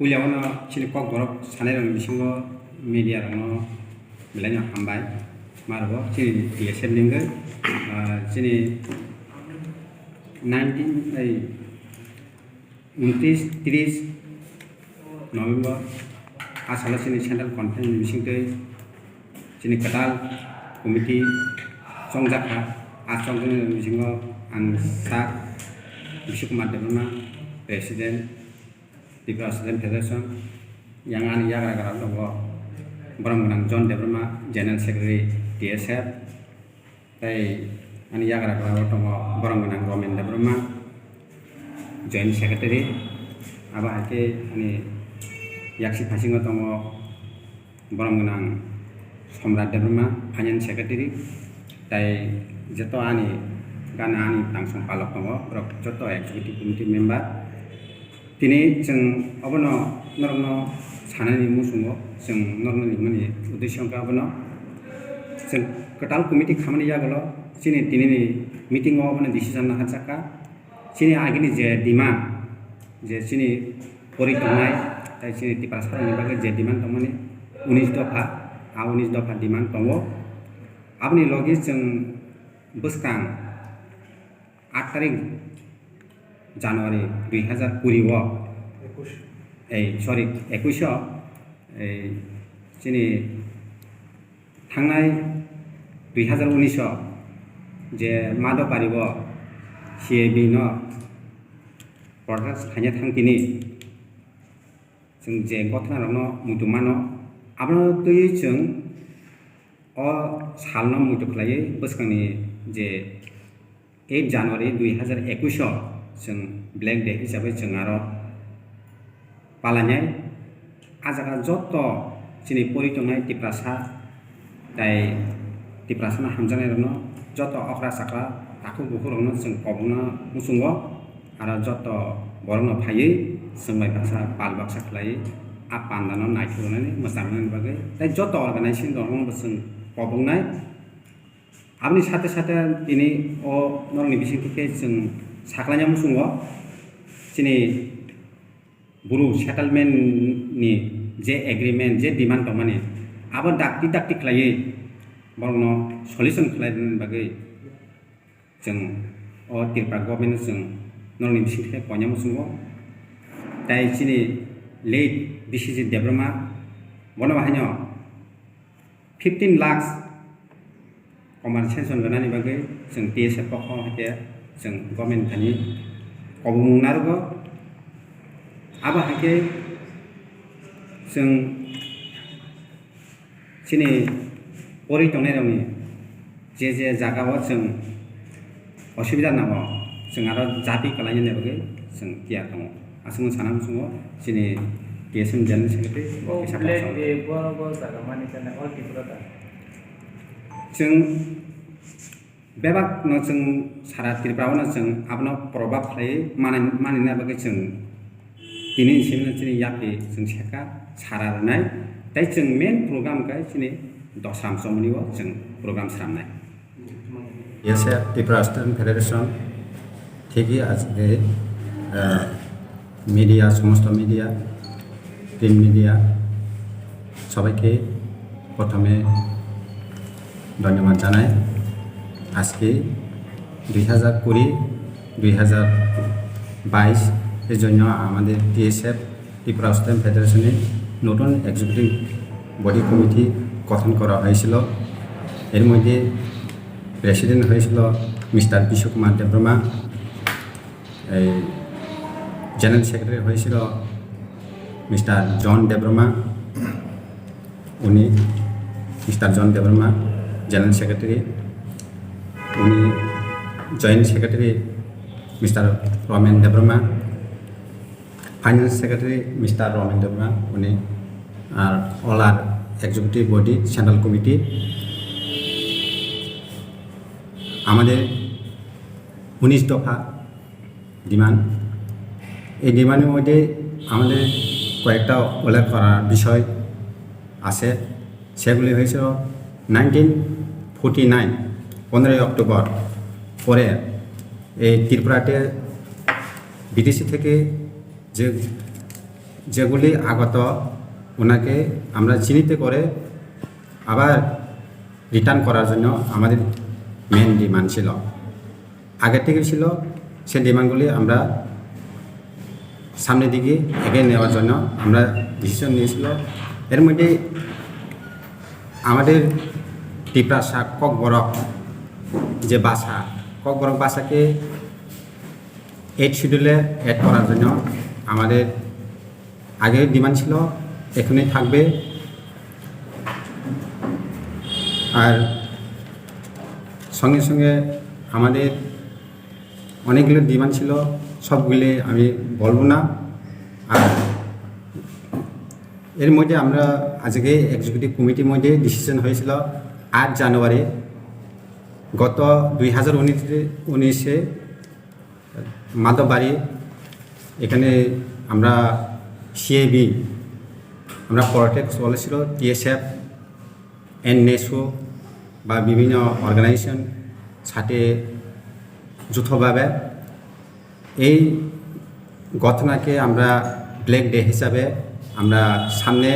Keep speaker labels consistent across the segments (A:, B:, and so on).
A: puliawana chini kok borok sanai rang bisingo media rang belanya hambai marbo chini DSM ninga chini 29-30 November asal sini central conference bisingte chini katal committee songjaka asal sini bisingo angsa Bishukumar Debrama Presiden Tripura Student Federation yang ani yagra dong Barang John Debrama General Secretary DSF tai ani yagra dong Barang Roman Debrama Joint Secretary aba ake ani yaksi pasingo dong Barang Somrat Debrama Finance Secretary tai jeto ani Karena ani langsung palok tongo, berok joto executive committee member. Tini jeng apa no norno sana ni musungo, jeng norno ni mani udesyo ka apa no. Jeng ketal committee kamani ya galo, sini tini ni meeting apa no decision na hacaka. Sini agini je demand, je sini pori tongai, tai sini tipasar ni bagai je demand tomani 19 dofa, 19 dofa demand tongo. Apni logis jeng buskang 8 तारिख Januari 2020 sorry 21 sini थांनाय 2019 जे मादो पारिब CAB no product खायनो थांतिनि जों जे गथना रनो मुदुमानो आबनो तयै जों अ सालनो मुदुखलायै बसखांनि जे 8 January 2021 जों black day हिसाबै जों आरो पालानाय आजागा जत सिनि परितंनाय तिप्रासा ताय तिप्रासाना हामजानाय रनो जत अखरा साखरा आखु गुखुरनो जों कबुना मुसुंगो आरो जत बरनो फायै जों बाय बासा पाल बाक्सा खलाय आ पान्दानो नायखुनानै मोसानानै बागै ताय जत अर्गानाइजेसन दङ जों कबुंनाय Abni sate ini norni bising tike jeng saklanya musungo sini buru settlement ni je agreement je demand tomani abo dakti khlaye borno solution khlai bagai jeng Tripura government jeng norni bising tike konya musungo tai sini late BCG Debrama bono bahanyo 15 lakhs Commercial gana ni bagai jeng TSF pokok hake jeng government tani kobung narugo aba hake jeng sini pori tongnai roni je jagao jeng osubida nabo jeng aro jabi kalaini ne bagai jeng tiar tongo asung sanam sungo sini TSM General Secretary
B: black day bo jaga mani kana all Tripura
A: जों बेबाक न जों सारा त्रिपुरायाव जों आपनो प्रभाब खालाय मानिना बागै जों दिनै सिमनो जों यापि जों सेका सारा रनाय ताय जों मेन प्रग्राम गाय जोंनि दसाम समनिव जों प्रग्राम सामनाय एसे त्रिपुरा स्टुडेन्ट फेडारेशन থেকি আজকে মিডিয়া সমস্ত মিডিয়া প্রিন্ট মিডিয়া সবাইকে প্রথমে ধন্যবাদ জানাই আজকে 2020-2022 এর জন্য আমাদের TSF ত্রিপুরা স্টুডেন্ট ফেডারেশনের নতুন এক্সিকিউটিভ বডি কমিটি গঠন করা হয়েছিল এর মধ্যে প্রেসিডেন্ট হয়েছিল mister Biswakumar Debbarma general secretary হয়েছিল মিস্টার জন দেববর্মা উনি mister John Debbarma General Secretary, uni Joint Secretary, Mr. Roman Debrama, Finance Secretary, Mr. Roman Debrama, uni all our executive body, Central Committee. আমাদের 19 দফা ডিমান্ড এই ডিমান্ডের মধ্যে আমাদের কয়েকটা উল্লেখ করার বিষয় আছে সেগুলি হয়েছিল 1949 15 অক্টোবর পরে এই ত্রিপুরাতে বিদেশি থেকে যে যেগুলি আগত ওনাকে আমরা চিহ্নিত করে আবার রিটার্ন করার জন্য আমাদের মেন ডিমান্ড ছিল, আগের থেকে ছিল। সেই ডিমান্ডগুলি আমরা সামনের দিকে এগিয়ে নেওয়ার জন্য আমরা ডিসিশন নিয়েছিল। এর মধ্যে আমাদের টিপ্রাসা ককবরক যে ভাষা, ককবরক ভাষাকে 8 শিডিউলে অ্যাড করার জন্য আমাদের আগের ডিমান্ড ছিল, এখানেই থাকবে। আর সঙ্গে সঙ্গে আমাদের অনেকগুলো ডিমান্ড ছিল, সবগুলি আমি বলবো না। আর এর মধ্যে আমরা আজকে এক্সিকিউটিভ কমিটির মধ্যে ডিসিশন হয়েছিল 8 জানুয়ারি গত 2019-এ মাধববাড়ি এখানে আমরা সিএবি, আমরা পলিটিক্স বলেছিল, টিএসএফ, এনএসও বা বিভিন্ন অর্গানাইজেশন সাথে যৌথভাবে এই ঘটনাকে আমরা ব্ল্যাক ডে হিসাবে আমরা সামনে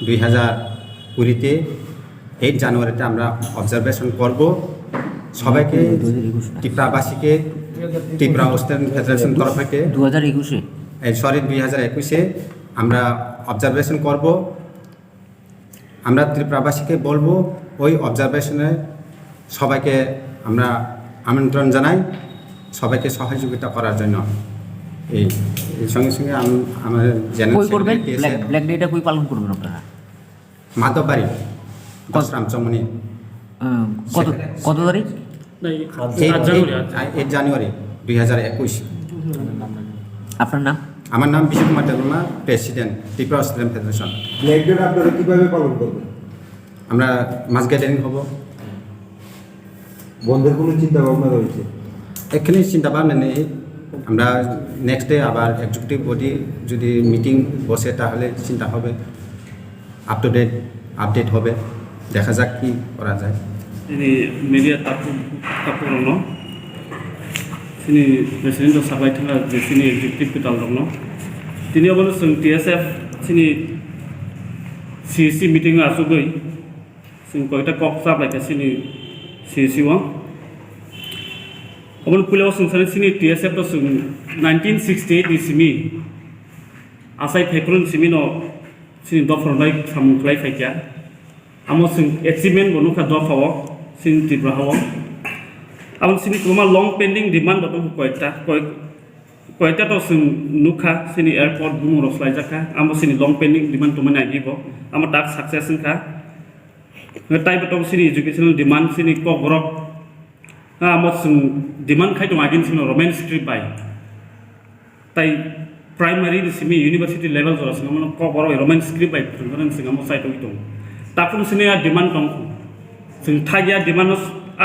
A: 2020-তে 8 জানুয়ারিতে আমরা অবজারভেশন করব। সবাইকে ত্রিপুরাবাসীকে ত্রিপুরা ওয়েস্টার্ন ফেডারেশন তরফ থেকে 2021-এ আমরা অবজারভেশন করব। আমরা ত্রিপুরাবাসীকে বলবো ওই অবজারভেশনে সবাইকে আমরা আমন্ত্রণ জানাই, সবাইকে সহযোগিতা করার জন্য। এই সঙ্গে সঙ্গে আমাদের
C: ব্ল্যাক ডেটা কই পালন করবেন আপনারা?
A: মাধববাড়ি রামচমনি।
C: কত তারিখ?
A: 8 জানুয়ারি 2021।
C: আপনার নাম?
A: আমার নাম Biswakumar Kumar Debbarma, president Tripura western federation.
D: Black day আপনারা কীভাবে পালন করবেন?
A: আমরা মাস গ্যাদারিং হব।
D: বন্ধের কোনো চিন্তা ভাবনা রয়েছে?
A: এখানে চিন্তা ভাবনা নেই। আমরা নেক্সট ডে আবার এক্সিকিউটিভ বডি যদি মিটিং বসে তাহলে চিন্তা হবে, আপ টু ডেট আপডেট হবে, দেখা যাক কি করা যায়।
E: ini media tapu sini presiden do sabai thanga je sini executive pital dongno tini obon sung TSF sini CC meeting asugoi sung koita kok sa bai sini CC wa obon pulo sung sini TSF to sung 1968 di simi asai phekrun simi no sini do fornai samklai faikya amo sung achievement bonu kha do fawo sini Tripura hawo amon sini kuma long pending demand do koita to sung nukha sini airport gumu roslai jaka amo sini long pending demand to mane agibo amo tak success kha ngetai to sini educational demand sini ko borok amo sung demand khai to agin sini romance script bai tai primary di sini university level jora sini amo ko borok romance script bai thungran sing amo sai to itu takun sini a demand tong sing thagya demand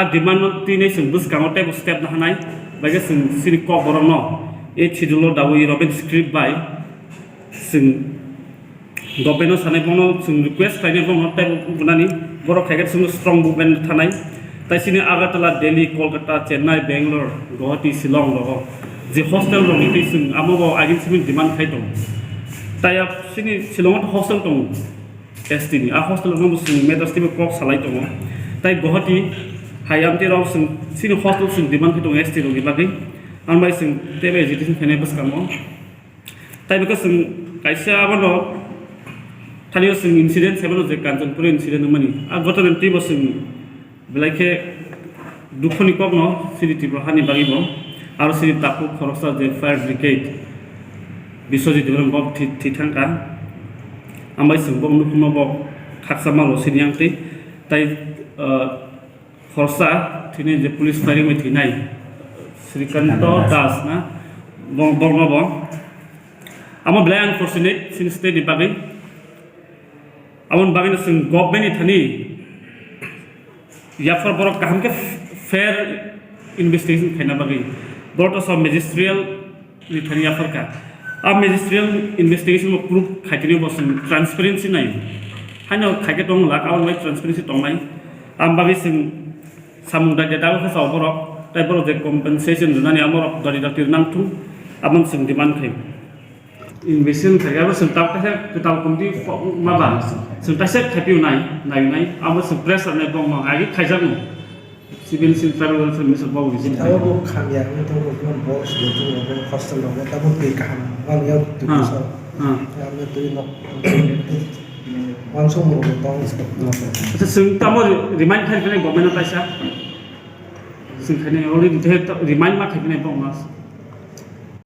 E: a demand tine sing bus kamote bu step na hanai bage sing sini ko borok no e chidulo dawi romance script bai sing gobeno sane bono sing request thaine bono tai bunani borok khage sing strong movement thanai tai sini Agartala, Delhi, Kolkata, Chennai, Bangalore, Guwahati, Shillong ro je hostel ro ni sing amo bo agin sing demand khai tong tai ap sini Shillong hostel tong Estini, a hostel no sing metastime kok salai tong tai Guwahati hayam te ro sing sini hostel sing demand khai tong esti ro gi bagi ambai sing tebe education khane bas kamo tai beka sing kaisa abono thalio sing incident sebano je Kanchanpur incident mani a gotan ti bos sing belaike dukhoni kok no siri Tripura hani bagibo aro siri tapu khoroksa je fire brigade Biswajit Devan Bob Thithangka ambai sing bom nukhno bo khaksama lo siniang ti tai khorsa thine je police firing me thinai Srikanto Das na bong bo amo blai unfortunate sin state di bagi amon bagi sing government thani याफर बरक कहम के fair investigation खाना बगी बरट सब magisterial लिथानी याफर का अब magisterial investigation में proof खाइतनी बस transparency नहीं हानो खाइके दं लाक आउन माय ट्रांसपेरेंसी दं नाय आम बागै सिं सामुंदा डेटा को साव बरक ताइ बरक जे कम्पेनसेशन जुनानि आमर दरि दातिर नांथु आमन सिं डिमांड खाइ investigation खायगाबो जों ताव खायसे गोटाल कमिटि माबा जों खायसे खायपिउ नाय आमो जों प्रेस आने बंग आगे खायजानो सिभिल ट्राइबल वेलफेयर मिनिस्टार बाबु बिजि
F: Tahu bu kami yang itu bukan bos itu bukan hostel dong, tapi pilihan orang yang itu bisa, yang itu nak langsung merubah
E: आच्छा जों तामो रिमाइन्ड खायफिनाय गभर्नमेन्ट पाइसा जों खायने अलरेडि रिमाइन्ड मा खायफिनाय बंग